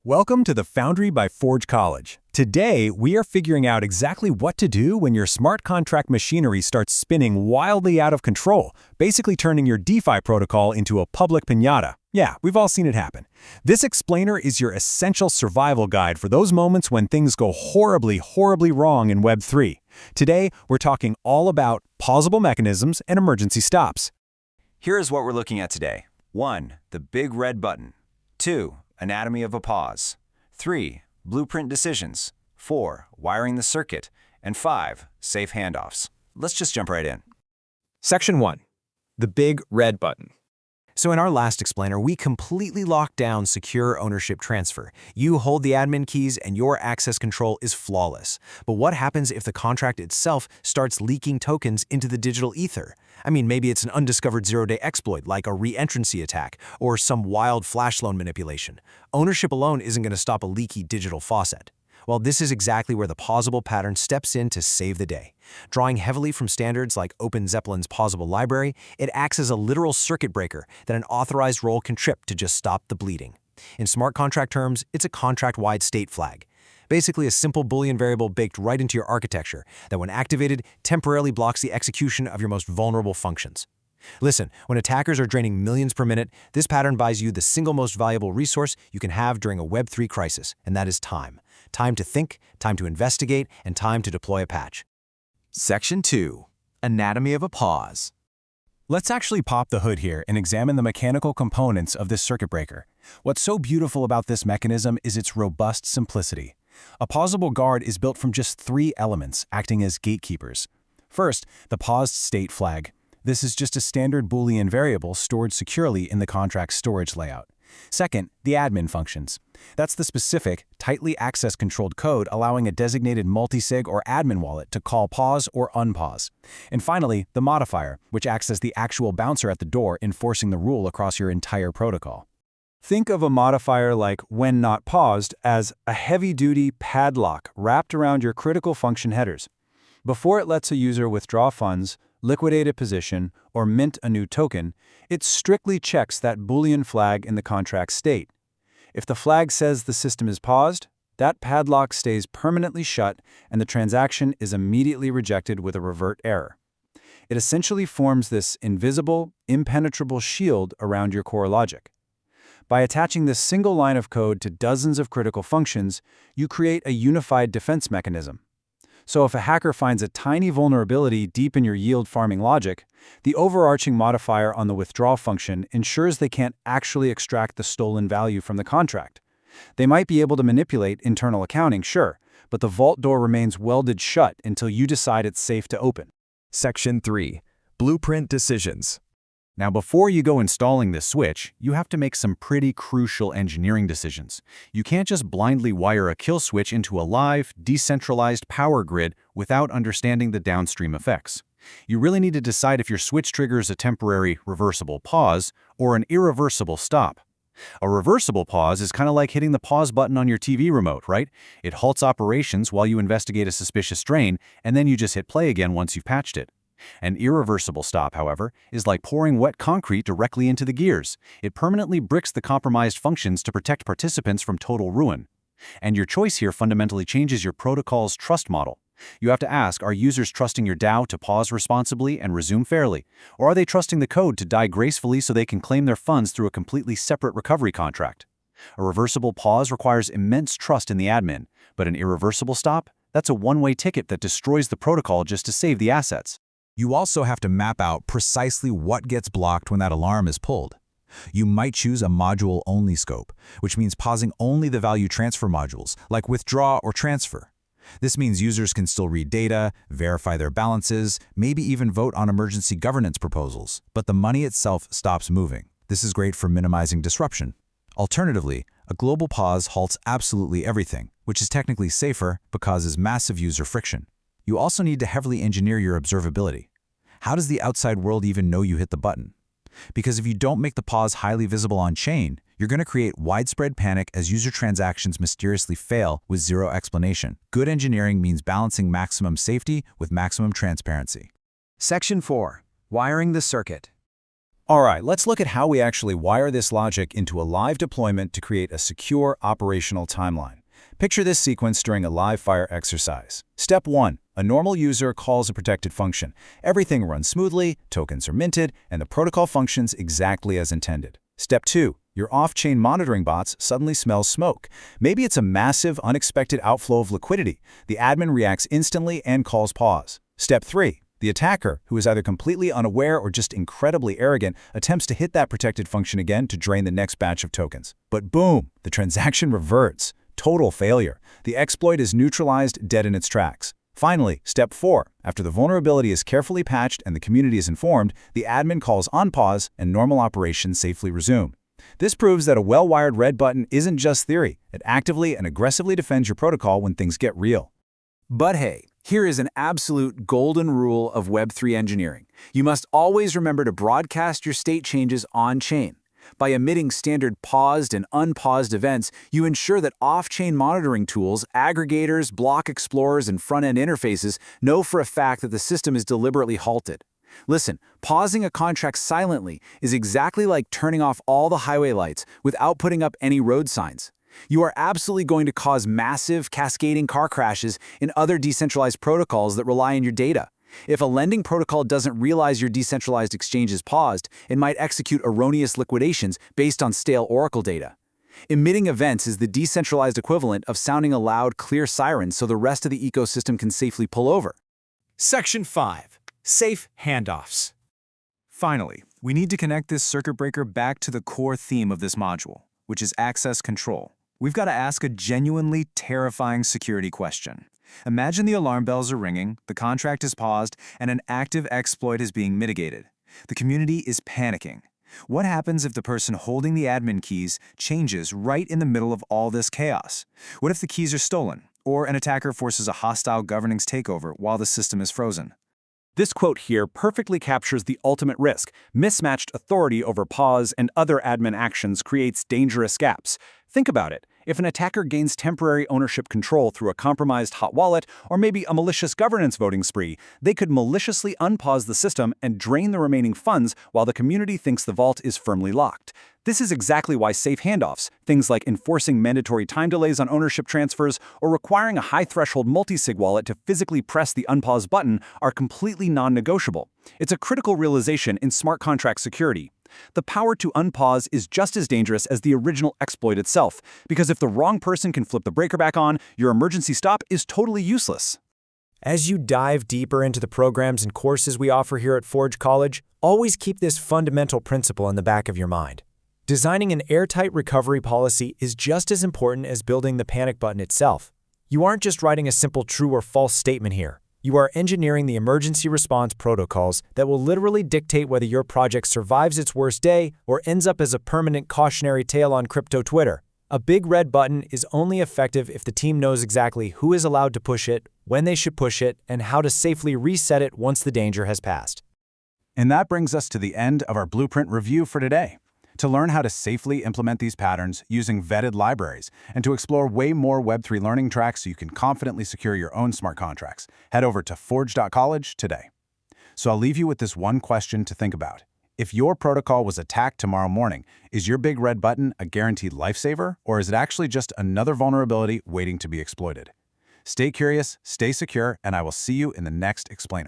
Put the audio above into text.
Welcome to the Foundry by Forge College. Today, we are figuring out exactly what to do when your smart contract machinery starts spinning wildly out of control, basically turning your DeFi protocol into a public piñata. Yeah, we've all seen it happen. This explainer is your essential survival guide for those moments when things go horribly wrong in Web3. Today, we're talking all about pausable mechanisms and emergency stops. Here is what we're looking at today. 1. The big red button. 2. Anatomy of a pause. 3. Blueprint decisions. 4. Wiring the circuit. And 5. Safe handoffs. Let's just jump right in. Section 1. The big red button. So in our last explainer, we completely locked down secure ownership transfer. You hold the admin keys and your access control is flawless. But what happens if the contract itself starts leaking tokens into the digital ether? I mean, maybe it's an undiscovered zero-day exploit like a re-entrancy attack or some wild flash loan manipulation. Ownership alone isn't going to stop a leaky digital faucet. Well, this is exactly where the pausable pattern steps in to save the day. Drawing heavily from standards like OpenZeppelin's pausable library, it acts as a literal circuit breaker that an authorized role can trip to just stop the bleeding. In smart contract terms, it's a contract-wide state flag. Basically a simple boolean variable baked right into your architecture that when activated, temporarily blocks the execution of your most vulnerable functions. Listen, when attackers are draining millions per minute, this pattern buys you the single most valuable resource you can have during a Web3 crisis, and that is time. Time to think, time to investigate, and time to deploy a patch. Section 2. Anatomy of a pause. Let's actually pop the hood here and examine the mechanical components of this circuit breaker. What's so beautiful about this mechanism is its robust simplicity. A pausable guard is built from just 3 elements, acting as gatekeepers. First, the paused state flag. This is just a standard Boolean variable stored securely in the contract's storage layout. Second, the admin functions. That's the specific, tightly access-controlled code allowing a designated multisig or admin wallet to call pause or unpause. And finally, the modifier, which acts as the actual bouncer at the door enforcing the rule across your entire protocol. Think of a modifier like when not paused as a heavy-duty padlock wrapped around your critical function headers. Before it lets a user withdraw funds, liquidate a position, or mint a new token, it strictly checks that Boolean flag in the contract state. If the flag says the system is paused, that padlock stays permanently shut and the transaction is immediately rejected with a revert error. It essentially forms this invisible, impenetrable shield around your core logic. By attaching this single line of code to dozens of critical functions, you create a unified defense mechanism. So if a hacker finds a tiny vulnerability deep in your yield farming logic, the overarching modifier on the withdraw function ensures they can't actually extract the stolen value from the contract. They might be able to manipulate internal accounting, sure, but the vault door remains welded shut until you decide it's safe to open. Section 3. Blueprint decisions. Now, before you go installing this switch, you have to make some pretty crucial engineering decisions. You can't just blindly wire a kill switch into a live, decentralized power grid without understanding the downstream effects. You really need to decide if your switch triggers a temporary reversible pause or an irreversible stop. A reversible pause is kind of like hitting the pause button on your TV remote, right? It halts operations while you investigate a suspicious drain, and then you just hit play again once you've patched it. An irreversible stop, however, is like pouring wet concrete directly into the gears. It permanently bricks the compromised functions to protect participants from total ruin. And your choice here fundamentally changes your protocol's trust model. You have to ask, are users trusting your DAO to pause responsibly and resume fairly? Or are they trusting the code to die gracefully so they can claim their funds through a completely separate recovery contract? A reversible pause requires immense trust in the admin, but an irreversible stop? That's a one-way ticket that destroys the protocol just to save the assets. You also have to map out precisely what gets blocked when that alarm is pulled. You might choose a module-only scope, which means pausing only the value transfer modules, like withdraw or transfer. This means users can still read data, verify their balances, maybe even vote on emergency governance proposals, but the money itself stops moving. This is great for minimizing disruption. Alternatively, a global pause halts absolutely everything, which is technically safer but causes massive user friction. You also need to heavily engineer your observability. How does the outside world even know you hit the button? Because if you don't make the pause highly visible on-chain, you're going to create widespread panic as user transactions mysteriously fail with zero explanation. Good engineering means balancing maximum safety with maximum transparency. Section 4. Wiring the circuit. All right, let's look at how we actually wire this logic into a live deployment to create a secure operational timeline. Picture this sequence during a live fire exercise. Step 1. A normal user calls a protected function. Everything runs smoothly, tokens are minted, and the protocol functions exactly as intended. Step 2. Your off-chain monitoring bots suddenly smell smoke. Maybe it's a massive, unexpected outflow of liquidity. The admin reacts instantly and calls pause. Step 3. The attacker, who is either completely unaware or just incredibly arrogant, attempts to hit that protected function again to drain the next batch of tokens. But boom, the transaction reverts. Total failure. The exploit is neutralized, dead in its tracks. Finally, step 4. After the vulnerability is carefully patched and the community is informed, the admin calls onpause and normal operations safely resume. This proves that a well-wired red button isn't just theory. It actively and aggressively defends your protocol when things get real. But hey, here is an absolute golden rule of Web3 engineering. You must always remember to broadcast your state changes on-chain. By emitting standard paused and unpaused events, you ensure that off-chain monitoring tools, aggregators, block explorers, and front-end interfaces know for a fact that the system is deliberately halted. Listen, pausing a contract silently is exactly like turning off all the highway lights without putting up any road signs. You are absolutely going to cause massive, cascading car crashes in other decentralized protocols that rely on your data. If a lending protocol doesn't realize your decentralized exchange is paused, it might execute erroneous liquidations based on stale Oracle data. Emitting events is the decentralized equivalent of sounding a loud, clear siren so the rest of the ecosystem can safely pull over. Section 5. Safe handoffs. Finally, we need to connect this circuit breaker back to the core theme of this module, which is access control. We've got to ask a genuinely terrifying security question. Imagine the alarm bells are ringing, the contract is paused, and an active exploit is being mitigated. The community is panicking. What happens if the person holding the admin keys changes right in the middle of all this chaos? What if the keys are stolen, or an attacker forces a hostile governance takeover while the system is frozen? This quote here perfectly captures the ultimate risk. Mismatched authority over pause and other admin actions creates dangerous gaps. Think about it. If an attacker gains temporary ownership control through a compromised hot wallet or maybe a malicious governance voting spree, they could maliciously unpause the system and drain the remaining funds while the community thinks the vault is firmly locked. This is exactly why safe handoffs, things like enforcing mandatory time delays on ownership transfers or requiring a high-threshold multi-sig wallet to physically press the unpause button, are completely non-negotiable. It's a critical realization in smart contract security. The power to unpause is just as dangerous as the original exploit itself, because if the wrong person can flip the breaker back on, your emergency stop is totally useless. As you dive deeper into the programs and courses we offer here at Forge College, always keep this fundamental principle in the back of your mind. Designing an airtight recovery policy is just as important as building the panic button itself. You aren't just writing a simple true or false statement here. You are engineering the emergency response protocols that will literally dictate whether your project survives its worst day or ends up as a permanent cautionary tale on crypto Twitter. A big red button is only effective if the team knows exactly who is allowed to push it, when they should push it, and how to safely reset it once the danger has passed. And that brings us to the end of our blueprint review for today. To learn how to safely implement these patterns using vetted libraries and to explore way more Web3 learning tracks so you can confidently secure your own smart contracts, head over to forge.college today. So I'll leave you with this one question to think about. If your protocol was attacked tomorrow morning, is your big red button a guaranteed lifesaver, or is it actually just another vulnerability waiting to be exploited? Stay curious, stay secure, and I will see you in the next explainer.